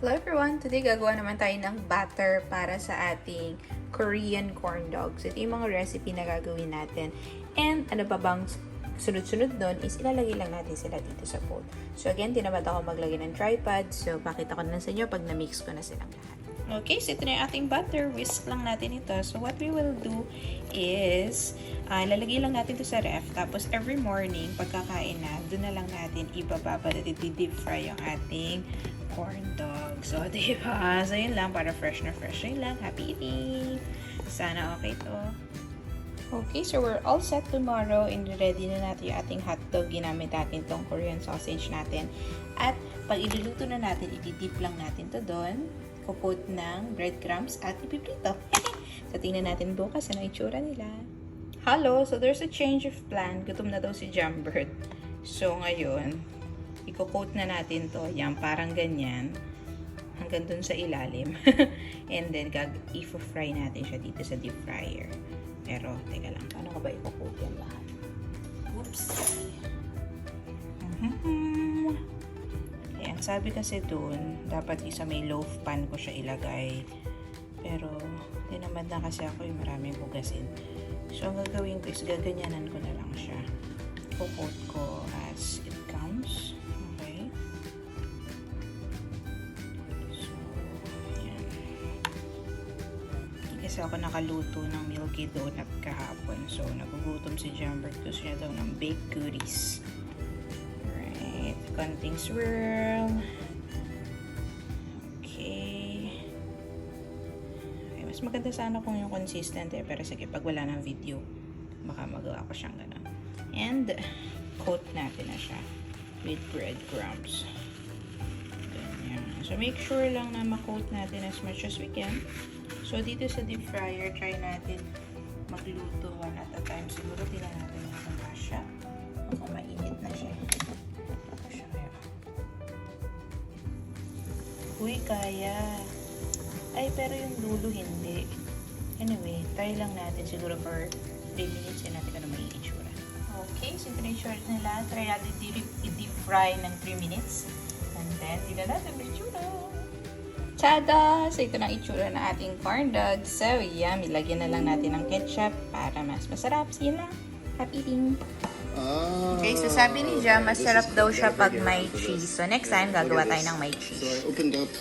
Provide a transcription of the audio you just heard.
Hello everyone! Today gagawa naman tayo ng batter para sa ating Korean corn dogs. Ito yung mga recipe na gagawin natin. And ano pa bang sunod-sunod doon is ilalagay lang natin sila dito sa bowl. So again, tinamad ako maglagay ng tripod. So pakita ko na sa inyo pag na-mix ko na silang lahat. Okay, so ito na yung ating butter. Whisk lang natin ito. So what we will do is, lalagay lang natin ito sa ref. Tapos every morning, pagkakain na, doon na lang natin ibababa at i-deep fry yung ating corn dog. So, diba? So, yun lang. Para fresh na fresh. Yun lang. Happy eating! Sana okay to. Okay, so we're all set tomorrow. And ready na natin yung ating hotdog. Ginamit natin tong Korean sausage natin. At pag iluluto na natin, i-dip lang natin to doon. Coat ng breadcrumbs at ipiprito. So, tingnan natin bukas ano itsura nila. Hello! So, there's a change of plan. Gutom na daw si Jamueats. So, ngayon, i-coat na natin to. Yan, parang ganyan. Hanggang dun sa ilalim. And then, i-fry natin siya dito sa deep fryer. Pero, teka lang. Paano ko ba i-coat yan lahat? Oops! Ayan, sabi kasi dun, dapat isa may loaf pan ko siya ilagay. Pero, tinamad na kasi ako yung maraming hugasin. So, ang gagawin ko is gaganyanan ko na lang siya. I-coat ko as it comes. Kasi ako nakaluto ng milky donut kahapon. So, nagugutom si Jamueats. Gusto niya daw ng baked goodies. Alright. Konting swirl. Okay. Mas maganda sana kung yung consistent eh. Pero sige, pag wala ng video, baka magawa ko siyang gano'n. And, coat natin na siya with breadcrumbs. Ganyan. So, make sure lang na ma-coat natin as much as we can. So, dito sa deep fryer, try natin magluto one at a time. Siguro tingnan natin kung kasya. Kung mainit na siya. Kasya kaya. Uy, kaya. Ay, pero yung dulo hindi. Anyway, try lang natin siguro for 3 minutes. Yan natin kung may itsura. Okay, so ito na yung short nila. Try natin i-deep fry ng 3 minutes. And then, tingnan natin may itsura. Tada! So, ito na itsura ng ating corn dog. So, yeah, ilagyan na lang natin ng ketchup para mas masarap. Sige lang. Happy eating! Okay, so sabi ni Jam, masarap daw siya pag may cheese. So, next time, gagawa tayo ng may cheese. So, I opened up